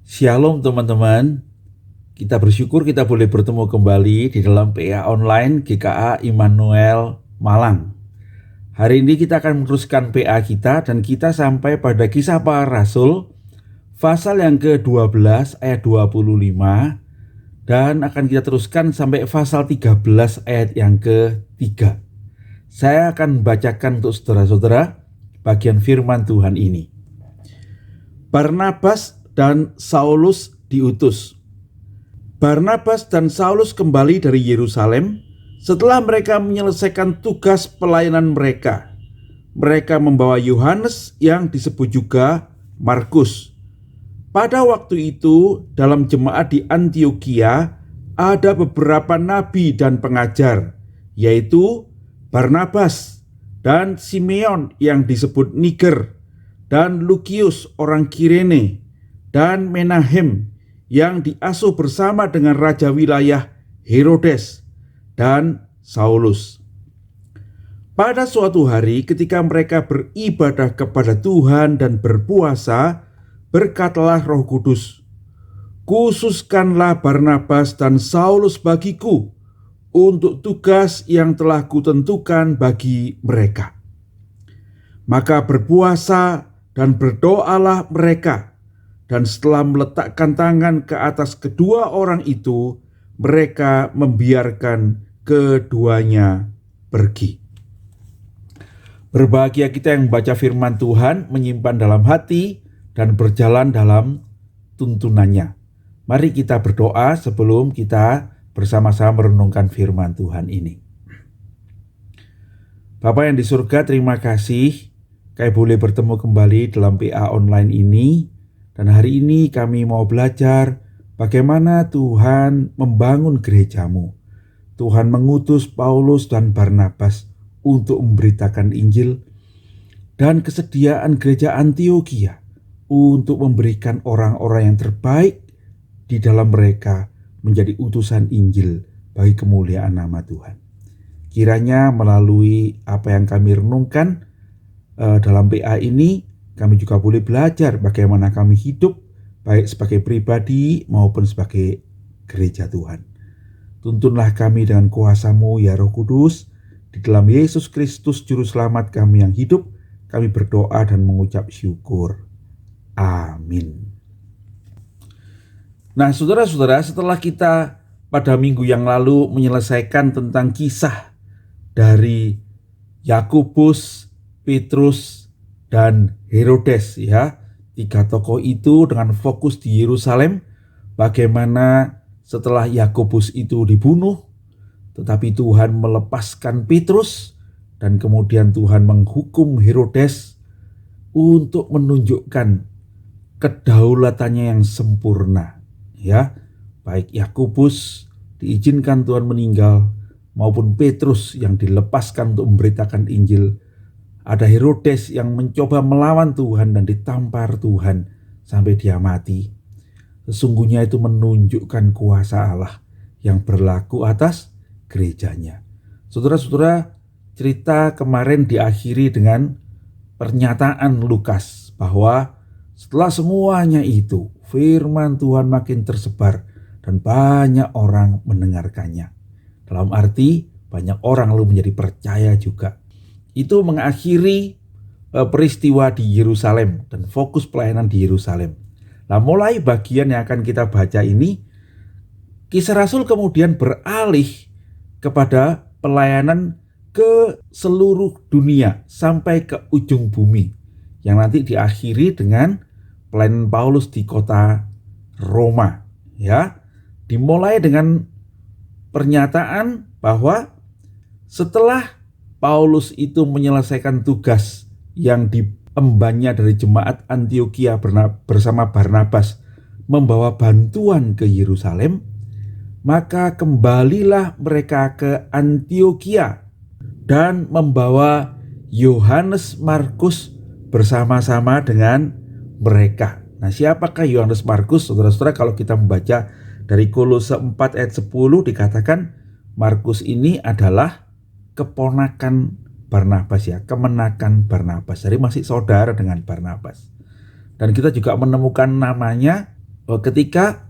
Shalom teman-teman, kita bersyukur kita boleh bertemu kembali di dalam PA Online GKA Immanuel Malang. Hari ini kita akan meneruskan PA kita dan kita sampai pada Kisah Para Rasul pasal yang ke-12 ayat 25 dan akan kita teruskan sampai pasal 13 ayat yang ke-3. Saya akan membacakan untuk saudara-saudara bagian firman Tuhan ini. Barnabas dan Saulus diutus. Barnabas dan Saulus kembali dari Yerusalem setelah mereka menyelesaikan tugas pelayanan mereka. Mereka membawa Yohanes yang disebut juga Markus. Pada waktu itu dalam jemaat di Antiokhia ada beberapa nabi dan pengajar, yaitu Barnabas dan Simeon yang disebut Niger, dan Lukius orang Kirene, dan Menahem yang diasuh bersama dengan raja wilayah Herodes, dan Saulus. Pada suatu hari ketika mereka beribadah kepada Tuhan dan berpuasa, berkatalah Roh Kudus, "Khususkanlah Barnabas dan Saulus bagiku untuk tugas yang telah kutentukan bagi mereka." Maka berpuasa dan berdoalah mereka. Dan setelah meletakkan tangan ke atas kedua orang itu, mereka membiarkan keduanya pergi. Berbahagia kita yang membaca firman Tuhan, menyimpan dalam hati, dan berjalan dalam tuntunannya. Mari kita berdoa sebelum kita bersama-sama merenungkan firman Tuhan ini. Bapa yang di surga, terima kasih kami boleh bertemu kembali dalam PA online ini. Dan hari ini kami mau belajar bagaimana Tuhan membangun gerejamu. Tuhan mengutus Paulus dan Barnabas untuk memberitakan Injil, dan kesediaan gereja Antiokhia untuk memberikan orang-orang yang terbaik di dalam mereka menjadi utusan Injil bagi kemuliaan nama Tuhan. Kiranya melalui apa yang kami renungkan dalam PA ini, kami juga boleh belajar bagaimana kami hidup baik sebagai pribadi maupun sebagai gereja Tuhan. Tuntunlah kami dengan kuasa-Mu ya Roh Kudus. Di dalam Yesus Kristus Juru Selamat kami yang hidup, kami berdoa dan mengucap syukur. Amin. Nah saudara-saudara, setelah kita pada minggu yang lalu menyelesaikan tentang kisah dari Yakobus, Petrus, dan Herodes, ya, tiga tokoh itu dengan fokus di Yerusalem, bagaimana setelah Yakobus itu dibunuh, tetapi Tuhan melepaskan Petrus, dan kemudian Tuhan menghukum Herodes untuk menunjukkan kedaulatannya yang sempurna, ya. Baik Yakobus diizinkan Tuhan meninggal, maupun Petrus yang dilepaskan untuk memberitakan Injil. Ada Herodes yang mencoba melawan Tuhan dan ditampar Tuhan sampai dia mati. Sesungguhnya itu menunjukkan kuasa Allah yang berlaku atas gerejanya. Saudara-saudara, cerita kemarin diakhiri dengan pernyataan Lukas bahwa setelah semuanya itu, firman Tuhan makin tersebar dan banyak orang mendengarkannya. Dalam arti banyak orang lalu menjadi percaya juga. Itu mengakhiri peristiwa di Yerusalem dan fokus pelayanan di Yerusalem. Nah, mulai bagian yang akan kita baca ini, Kisah Rasul kemudian beralih kepada pelayanan ke seluruh dunia sampai ke ujung bumi, yang nanti diakhiri dengan pelayanan Paulus di kota Roma, ya. Dimulai dengan pernyataan bahwa setelah Paulus itu menyelesaikan tugas yang diembannya dari jemaat Antiokhia bersama Barnabas membawa bantuan ke Yerusalem, maka kembalilah mereka ke Antiokhia dan membawa Yohanes Markus bersama-sama dengan mereka. Nah, siapakah Yohanes Markus? Saudara-saudara, kalau kita membaca dari Kolose 4 ayat 10 dikatakan Markus ini adalah keponakan Barnabas, ya, kemenakan Barnabas. Jadi masih saudara dengan Barnabas. Dan kita juga menemukan namanya ketika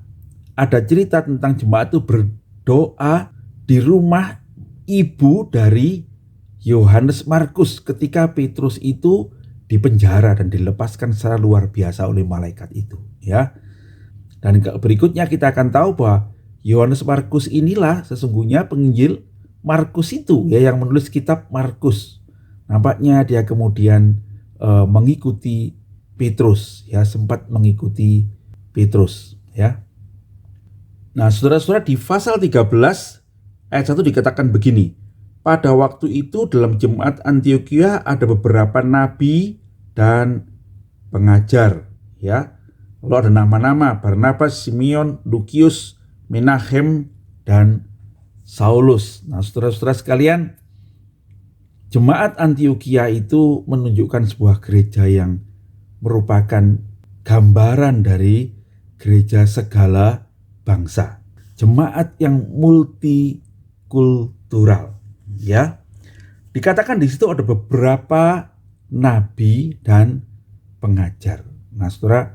ada cerita tentang jemaat itu berdoa di rumah ibu dari Yohanes Markus ketika Petrus itu dipenjara dan dilepaskan secara luar biasa oleh malaikat itu, ya. Dan berikutnya kita akan tahu bahwa Yohanes Markus inilah sesungguhnya penginjil Markus itu, ya, yang menulis kitab Markus. Nampaknya dia kemudian mengikuti Petrus, ya, sempat mengikuti Petrus, ya. Nah, saudara-saudara, di pasal 13 ayat 1 dikatakan begini. Pada waktu itu dalam jemaat Antiokhia ada beberapa nabi dan pengajar, ya. Lalu ada nama-nama: Barnabas, Simeon, Lukius, Menahem, dan Saulus. Nah, saudara-saudara sekalian, jemaat Antiokhia itu menunjukkan sebuah gereja yang merupakan gambaran dari gereja segala bangsa. Jemaat yang multikultural, ya. Dikatakan di situ ada beberapa nabi dan pengajar. Nah, saudara,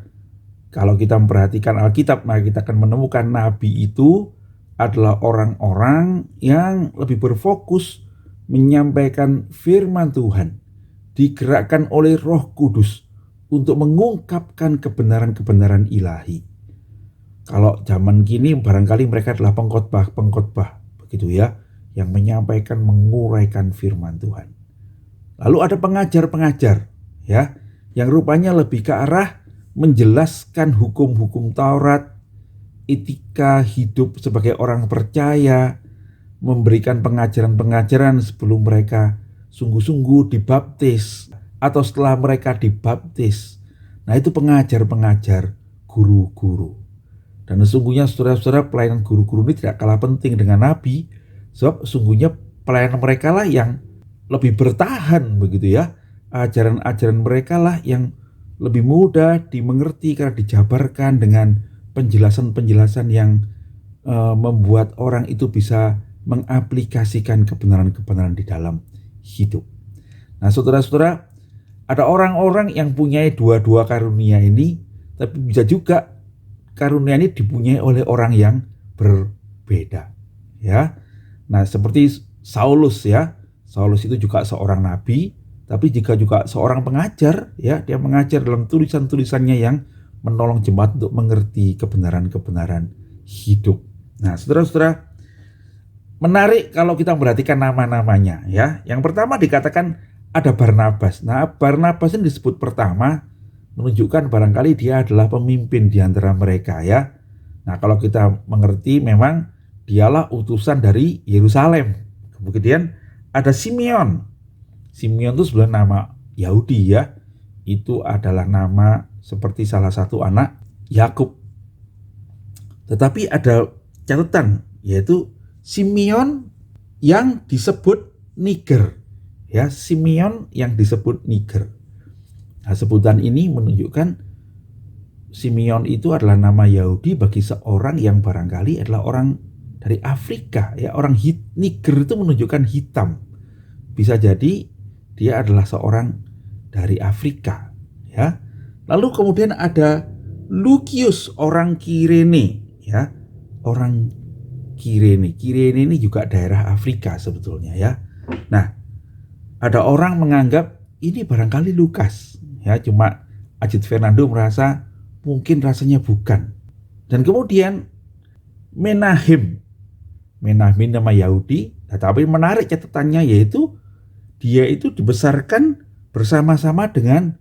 kalau kita memperhatikan Alkitab, maka kita akan menemukan nabi itu adalah orang-orang yang lebih berfokus menyampaikan firman Tuhan, digerakkan oleh Roh Kudus untuk mengungkapkan kebenaran-kebenaran ilahi. Kalau zaman kini barangkali mereka adalah pengkhotbah, begitu ya, yang menyampaikan, menguraikan firman Tuhan. Lalu ada pengajar-pengajar, ya, yang rupanya lebih ke arah menjelaskan hukum-hukum Taurat, etika hidup sebagai orang percaya, memberikan pengajaran-pengajaran sebelum mereka sungguh-sungguh dibaptis atau setelah mereka dibaptis. Nah, itu pengajar-pengajar, guru-guru. Dan sesungguhnya saudara-saudara, pelayanan guru-guru ini tidak kalah penting dengan nabi, sebab sesungguhnya pelayanan mereka lah yang lebih bertahan, begitu ya. Ajaran-ajaran mereka lah yang lebih mudah dimengerti karena dijabarkan dengan penjelasan-penjelasan yang membuat orang itu bisa mengaplikasikan kebenaran-kebenaran di dalam hidup. Nah, saudara-saudara, ada orang-orang yang punya dua-dua karunia ini, tapi bisa juga karunia ini dipunyai oleh orang yang berbeda, ya. Nah, seperti Saulus, ya. Saulus itu juga seorang nabi, tapi juga seorang pengajar, ya. Dia mengajar dalam tulisan-tulisannya yang menolong jemaat untuk mengerti kebenaran-kebenaran hidup. Nah, saudara-saudara, menarik kalau kita memperhatikan nama-namanya, ya. Yang pertama dikatakan ada Barnabas. Nah, Barnabas ini disebut pertama menunjukkan barangkali dia adalah pemimpin di antara mereka, ya. Nah, kalau kita mengerti memang dialah utusan dari Yerusalem. Kemudian ada Simeon. Simeon itu sebenarnya nama Yahudi, ya. Itu adalah nama seperti salah satu anak Yakub. Tetapi ada catatan, yaitu Simeon yang disebut Niger, ya. Simeon yang disebut Niger. Nah, sebutan ini menunjukkan Simeon itu adalah nama Yahudi bagi seorang yang barangkali adalah orang dari Afrika, ya. Orang Niger itu menunjukkan hitam. Bisa jadi dia adalah seorang dari Afrika, ya. Lalu kemudian ada Lukius, orang Kirene, ya. Orang Kirene ini juga daerah Afrika sebetulnya, ya. Nah, ada orang menganggap ini barangkali Lukas, ya. Cuma Ajit Fernando merasa mungkin rasanya bukan. Dan kemudian Menahem nama Yahudi, tetapi menarik catatannya yaitu dia itu dibesarkan bersama-sama dengan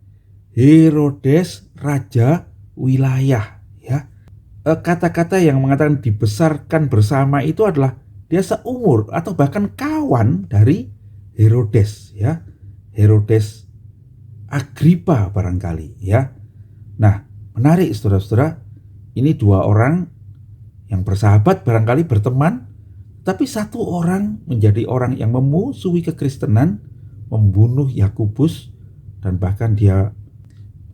Herodes, raja wilayah, ya. Kata-kata yang mengatakan dibesarkan bersama itu adalah dia seumur atau bahkan kawan dari Herodes, ya. Herodes Agripa barangkali, ya. Nah, menarik saudara-saudara, ini dua orang yang bersahabat barangkali berteman, tapi satu orang menjadi orang yang memusuhi kekristenan, membunuh Yakobus, dan bahkan dia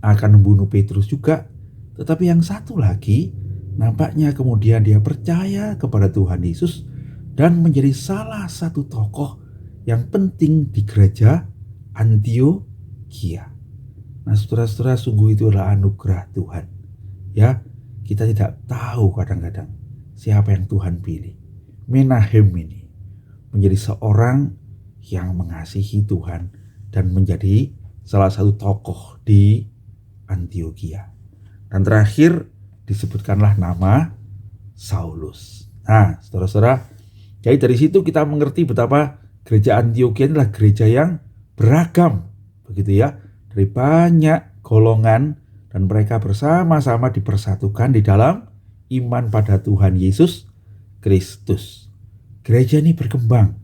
akan membunuh Petrus juga. Tetapi yang satu lagi nampaknya kemudian dia percaya kepada Tuhan Yesus dan menjadi salah satu tokoh yang penting di gereja Antiokhia. Nah, saudara-saudara, sungguh itu adalah anugerah Tuhan, ya. kita tidak tahu kadang-kadang siapa yang Tuhan pilih. Menahem ini menjadi seorang yang mengasihi Tuhan dan menjadi salah satu tokoh di Antiokhia. Dan terakhir disebutkanlah nama Saulus. Nah, saudara-saudara, jadi dari situ kita mengerti betapa gereja Antiokhia adalah gereja yang beragam, begitu ya, dari banyak golongan, dan mereka bersama-sama dipersatukan di dalam iman pada Tuhan Yesus Kristus. Gereja ini berkembang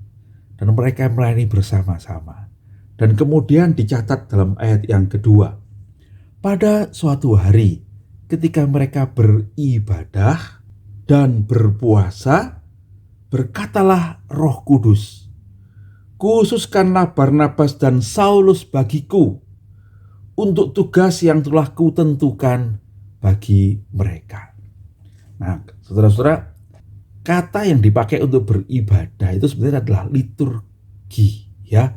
dan mereka melayani bersama-sama. Dan kemudian dicatat dalam ayat yang kedua, pada suatu hari ketika mereka beribadah dan berpuasa, berkatalah Roh Kudus, khususkanlah Barnabas dan Saulus bagiku untuk tugas yang telah kutentukan bagi mereka. Nah, saudara-saudara, kata yang dipakai untuk beribadah itu sebenarnya adalah liturgi, ya,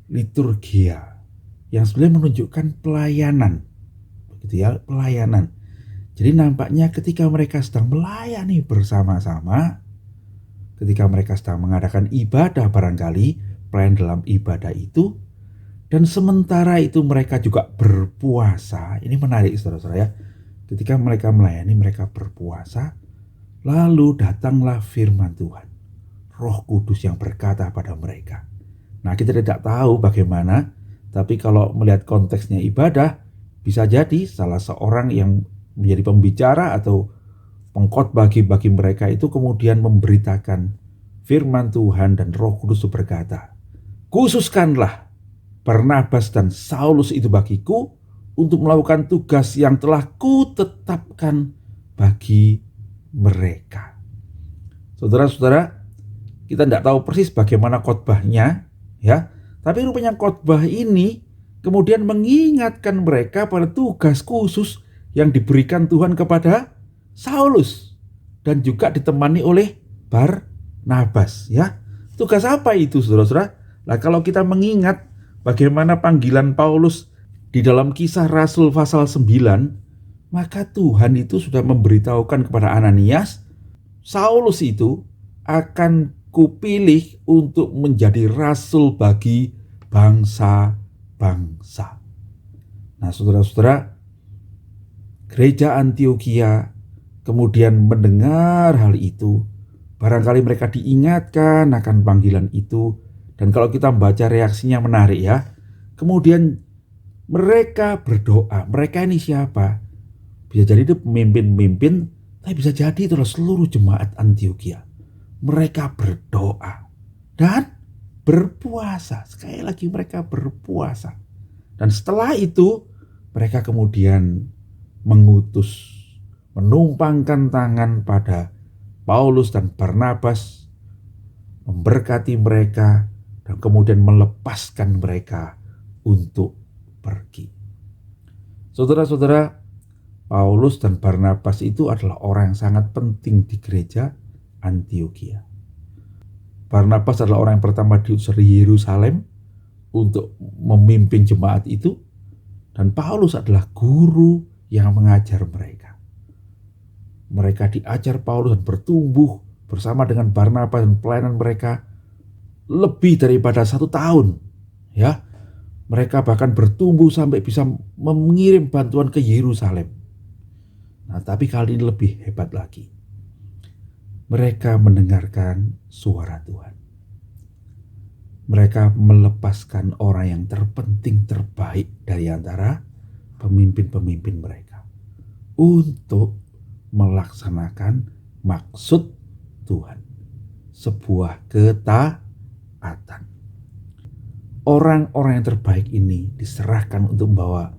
liturgia, yang sebenarnya menunjukkan pelayanan, begitu ya, pelayanan. Jadi nampaknya ketika mereka sedang melayani bersama-sama, ketika mereka sedang mengadakan ibadah barangkali, pelayan dalam ibadah itu, dan sementara itu mereka juga berpuasa. Ini menarik saudara-saudara ya. Ketika mereka melayani, mereka berpuasa, lalu datanglah firman Tuhan, Roh Kudus yang berkata pada mereka. Nah, kita tidak tahu bagaimana, tapi kalau melihat konteksnya ibadah, bisa jadi salah seorang yang menjadi pembicara atau pengkhotbah bagi mereka itu kemudian memberitakan firman Tuhan, dan Roh Kudus berkata, khususkanlah Barnabas dan Saulus itu bagiku untuk melakukan tugas yang telah kutetapkan bagi mereka. Saudara-saudara, kita tidak tahu persis bagaimana khotbahnya, ya, tapi rupanya khotbah ini kemudian mengingatkan mereka pada tugas khusus yang diberikan Tuhan kepada Saulus dan juga ditemani oleh Barnabas, ya. Tugas apa itu, saudara-saudara? Nah, kalau kita mengingat bagaimana panggilan Paulus di dalam Kisah Rasul pasal 9, maka Tuhan itu sudah memberitahukan kepada Ananias, Saulus itu akan kupilih untuk menjadi rasul bagi bangsa-bangsa. Nah, saudara-saudara, gereja Antiokhia kemudian mendengar hal itu. Barangkali mereka diingatkan akan panggilan itu. Dan kalau kita membaca reaksinya menarik ya. Kemudian mereka berdoa. Mereka ini siapa? Bisa jadi itu pemimpin-pemimpin, tapi bisa jadi itu adalah seluruh jemaat Antiokhia. Mereka berdoa dan berpuasa. Sekali lagi mereka berpuasa. Dan setelah itu mereka kemudian mengutus, menumpangkan tangan pada Paulus dan Barnabas, memberkati mereka, dan kemudian melepaskan mereka untuk pergi. Saudara-saudara, Paulus dan Barnabas itu adalah orang yang sangat penting di gereja Antiokhia. Barnabas adalah orang yang pertama diutus dari Yerusalem untuk memimpin jemaat itu, dan Paulus adalah guru yang mengajar mereka. Mereka diajar Paulus dan bertumbuh bersama dengan Barnabas, dan pelayanan mereka lebih daripada 1 tahun. Ya, mereka bahkan bertumbuh sampai bisa mengirim bantuan ke Yerusalem. Nah, tapi kali ini lebih hebat lagi. Mereka mendengarkan suara Tuhan. Mereka melepaskan orang yang terpenting, terbaik dari antara pemimpin-pemimpin mereka untuk melaksanakan maksud Tuhan, sebuah ketaatan. Orang-orang yang terbaik ini diserahkan untuk membawa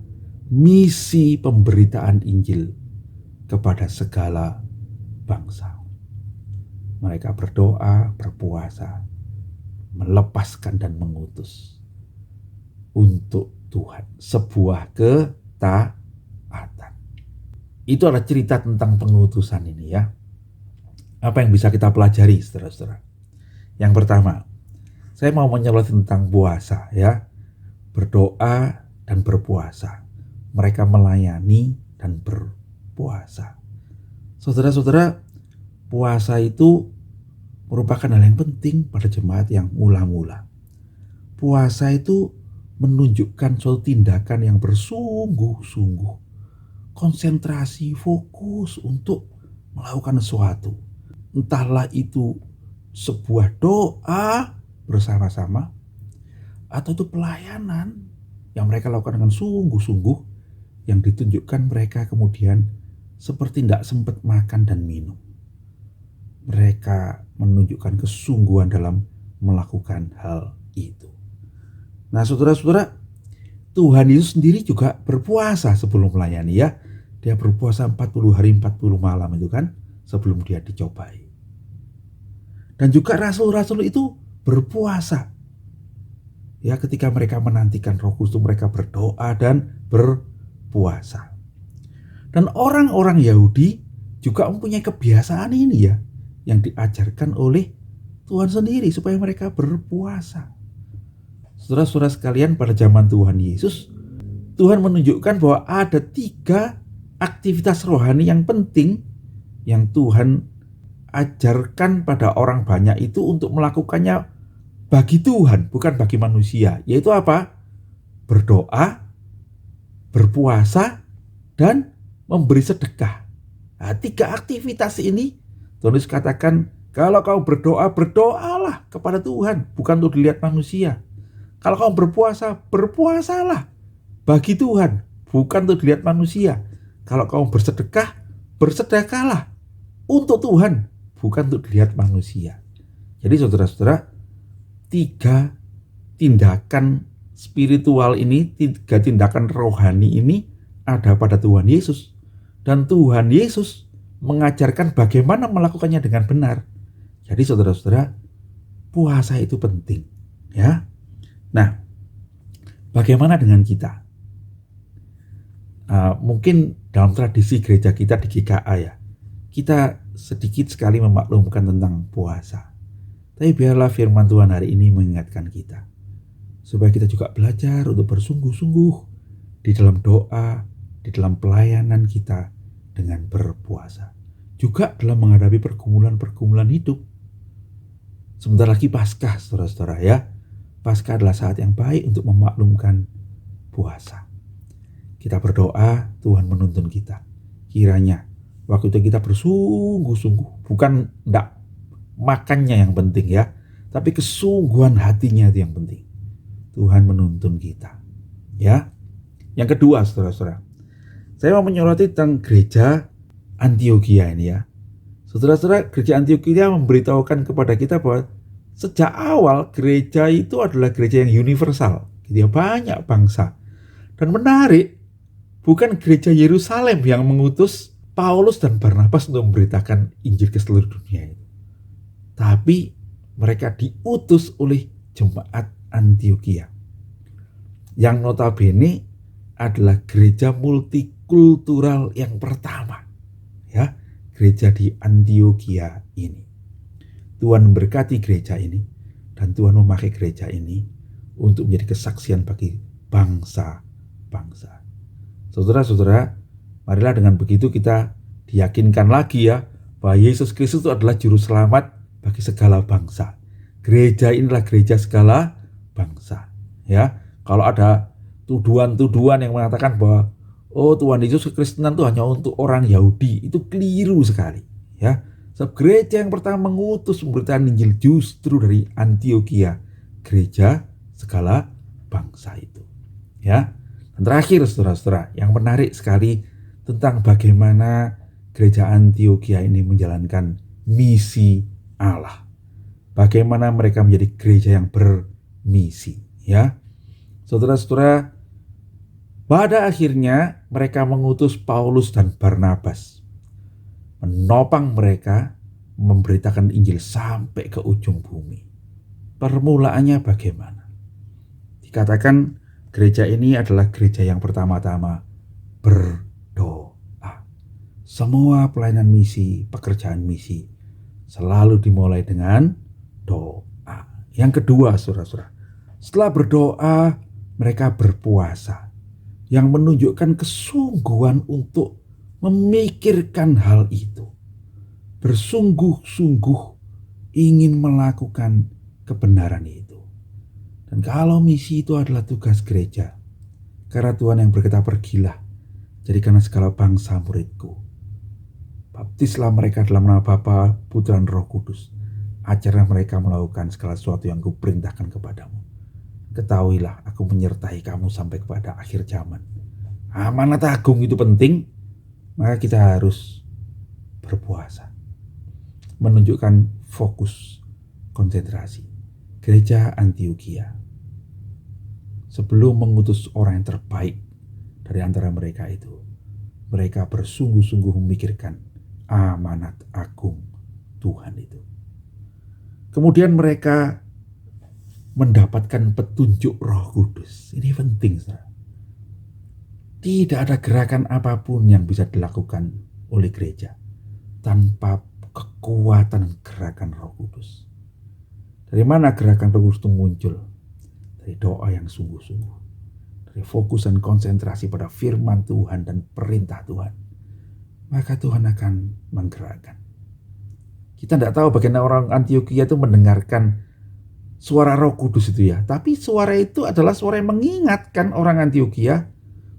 misi pemberitaan Injil kepada segala bangsa. Mereka berdoa, berpuasa, melepaskan dan mengutus untuk Tuhan, sebuah ketaatan. Itu adalah cerita tentang pengutusan ini ya. Apa yang bisa kita pelajari, saudara-saudara? Yang pertama, saya mau menyoroti tentang puasa ya. Berdoa dan berpuasa. Mereka melayani dan berpuasa. Saudara-saudara, puasa itu merupakan hal yang penting pada jemaat yang mula-mula. Puasa itu menunjukkan suatu tindakan yang bersungguh-sungguh, konsentrasi, fokus untuk melakukan sesuatu. Entahlah itu sebuah doa bersama-sama, atau itu pelayanan yang mereka lakukan dengan sungguh-sungguh, yang ditunjukkan mereka kemudian seperti tidak sempat makan dan minum. Mereka menunjukkan kesungguhan dalam melakukan hal itu. Nah, saudara-saudara, Tuhan Yesus sendiri juga berpuasa sebelum melayani ya. Dia berpuasa 40 hari 40 malam itu kan, sebelum dia dicobai. Dan juga rasul-rasul itu berpuasa. Ya, ketika mereka menantikan Roh Kudus, mereka berdoa dan berpuasa. Dan orang-orang Yahudi juga mempunyai kebiasaan ini ya, yang diajarkan oleh Tuhan sendiri supaya mereka berpuasa. Saudara-saudara sekalian, pada zaman Tuhan Yesus, Tuhan menunjukkan bahwa ada 3 aktivitas rohani yang penting yang Tuhan ajarkan pada orang banyak itu untuk melakukannya bagi Tuhan, bukan bagi manusia. Yaitu apa? Berdoa, berpuasa, dan memberi sedekah. Nah, 3 aktivitas ini Tuhan Yesus katakan, kalau kamu berdoa, berdoalah kepada Tuhan, bukan untuk dilihat manusia. Kalau kamu berpuasa, berpuasalah bagi Tuhan, bukan untuk dilihat manusia. Kalau kamu bersedekah, bersedekahlah untuk Tuhan, bukan untuk dilihat manusia. Jadi saudara-saudara, 3 tindakan spiritual ini, 3 tindakan rohani ini ada pada Tuhan Yesus. Dan Tuhan Yesus mengajarkan bagaimana melakukannya dengan benar. Jadi saudara-saudara, puasa itu penting ya. Nah, bagaimana dengan kita? Mungkin dalam tradisi gereja kita di GKA ya, kita sedikit sekali memaklumkan tentang puasa. Tapi biarlah firman Tuhan hari ini mengingatkan kita, supaya kita juga belajar untuk bersungguh-sungguh di dalam doa, di dalam pelayanan kita dengan berpuasa. Juga dalam menghadapi pergumulan-pergumulan hidup. Sebentar lagi Paskah, saudara-saudara ya. Paskah adalah saat yang baik untuk memaklumkan puasa. Kita berdoa, Tuhan menuntun kita. Kiranya waktu itu kita bersungguh-sungguh, bukan enggak makannya yang penting ya, tapi kesungguhan hatinya itu yang penting. Tuhan menuntun kita ya. Yang kedua, saudara-saudara, saya mau menyoroti tentang gereja Antiokhia ini ya. Saudara-saudara, gereja Antiokhia memberitahukan kepada kita bahwa sejak awal gereja itu adalah gereja yang universal, gitu ya, banyak bangsa. Dan menarik, bukan gereja Yerusalem yang mengutus Paulus dan Barnabas untuk memberitakan Injil ke seluruh dunia itu, tapi mereka diutus oleh jemaat Antiokhia, yang notabene adalah gereja multikultural yang pertama ya, gereja di Antiokhia ini. Tuhan memberkati gereja ini, dan Tuhan memakai gereja ini untuk menjadi kesaksian bagi bangsa-bangsa. Saudara-saudara, marilah dengan begitu kita diyakinkan lagi ya, bahwa Yesus Kristus itu adalah juru selamat bagi segala bangsa. Gereja inilah gereja segala bangsa ya. Kalau ada tuduhan-tuduhan yang mengatakan bahwa Tuhan Yesus kekristenan itu hanya untuk orang Yahudi, itu keliru sekali ya. Sebab gereja yang pertama mengutus pemberitaan Injil justru dari Antiokhia, gereja segala bangsa itu ya. Dan terakhir saudara-saudara, yang menarik sekali tentang bagaimana gereja Antiokhia ini menjalankan misi Allah. Bagaimana mereka menjadi gereja yang bermisi ya. Saudara-saudara, pada akhirnya mereka mengutus Paulus dan Barnabas, menopang mereka memberitakan Injil sampai ke ujung bumi. Permulaannya bagaimana? Dikatakan gereja ini adalah gereja yang pertama-tama berdoa. Semua pelayanan misi, pekerjaan misi selalu dimulai dengan doa. Yang kedua, saudara-saudara, setelah berdoa mereka berpuasa, yang menunjukkan kesungguhan untuk memikirkan hal itu. bersungguh-sungguh ingin melakukan kebenaran itu. Dan kalau misi itu adalah tugas gereja, karena Tuhan yang berkata, pergilah, jadikanlah segala bangsa muridku. Baptislah mereka dalam nama Bapa, Putra dan Roh Kudus. Ajarlah mereka melakukan segala sesuatu yang kuperintahkan kepadamu. Ketahuilah, aku menyertai kamu sampai kepada akhir zaman. Amanat agung itu penting, maka kita harus berpuasa. Menunjukkan fokus, konsentrasi. Gereja Antiokhia, sebelum mengutus orang yang terbaik dari antara mereka itu, mereka bersungguh-sungguh memikirkan amanat agung Tuhan itu. Kemudian mereka mendapatkan petunjuk Roh Kudus. Ini penting, saudara. Tidak ada gerakan apapun yang bisa dilakukan oleh gereja tanpa kekuatan gerakan Roh Kudus. Dari mana gerakan Roh Kudus itu muncul? Dari doa yang sungguh-sungguh, dari fokus dan konsentrasi pada firman Tuhan dan perintah Tuhan. Maka Tuhan akan menggerakkan. Kita tidak tahu bagaimana orang Antiokhia itu mendengarkan suara Roh Kudus itu ya. Tapi suara itu adalah suara yang mengingatkan orang Antiokhia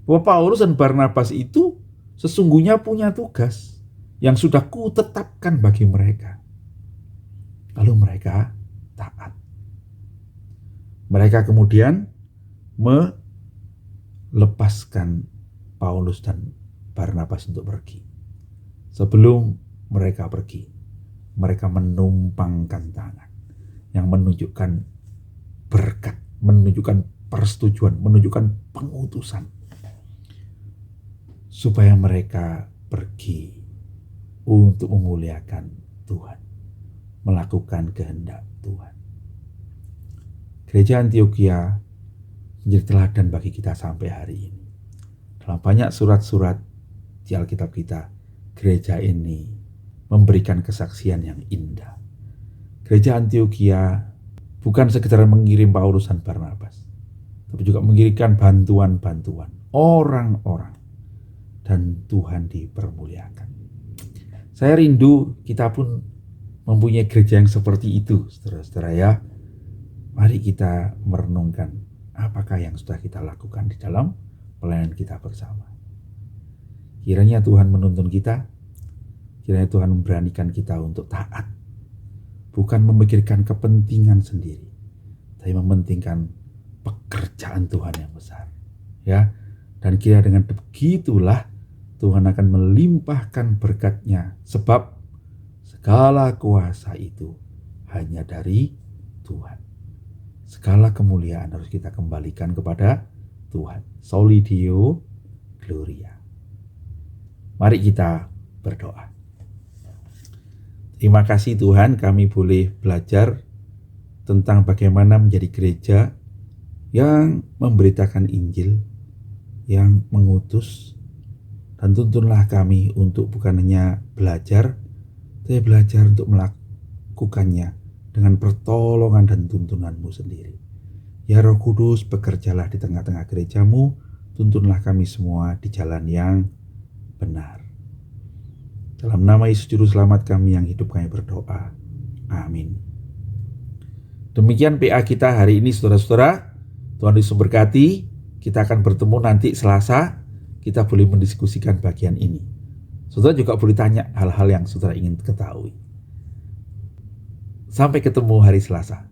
bahwa Paulus dan Barnabas itu sesungguhnya punya tugas yang sudah kutetapkan bagi mereka. Lalu mereka taat. Mereka kemudian melepaskan Paulus dan Barnabas untuk pergi. Sebelum mereka pergi, mereka menumpangkan tangan yang menunjukkan berkat, menunjukkan persetujuan, menunjukkan pengutusan, supaya mereka pergi untuk memuliakan Tuhan, melakukan kehendak Tuhan. Gereja Antiokhia menjadi teladan bagi kita sampai hari ini. Dalam banyak surat-surat di Alkitab kita, gereja ini memberikan kesaksian yang indah. Gereja Antiokhia bukan sekedar mengirim Paulus dan Barnabas, tapi juga mengirimkan bantuan-bantuan, orang-orang, dan Tuhan dipermuliakan. Saya rindu kita pun mempunyai gereja yang seperti itu, saudara-saudara ya. Mari kita merenungkan apakah yang sudah kita lakukan di dalam pelayanan kita bersama. Kiranya Tuhan menuntun kita, kiranya Tuhan memberanikan kita untuk taat, bukan memikirkan kepentingan sendiri, tapi mementingkan pekerjaan Tuhan yang besar. Ya, dan kira dengan begitulah Tuhan akan melimpahkan berkat-Nya, sebab segala kuasa itu hanya dari Tuhan. Segala kemuliaan harus kita kembalikan kepada Tuhan. Soli Deo Gloria. Mari kita berdoa. Terima kasih Tuhan, kami boleh belajar tentang bagaimana menjadi gereja yang memberitakan Injil, yang mengutus. Dan tuntunlah kami untuk bukan hanya belajar, tapi belajar untuk melakukannya dengan pertolongan dan tuntunan-Mu sendiri. Ya Roh Kudus, bekerjalah di tengah-tengah gereja-Mu, tuntunlah kami semua di jalan yang benar. Dalam nama Yesus Juru Selamat kami yang hidup, kami berdoa. Amin. Demikian PA kita hari ini, saudara-saudara. Tuhan Yesus memberkati. Kita akan bertemu nanti Selasa. Kita boleh mendiskusikan bagian ini. Saudara juga boleh tanya hal-hal yang saudara ingin ketahui. Sampai ketemu hari Selasa.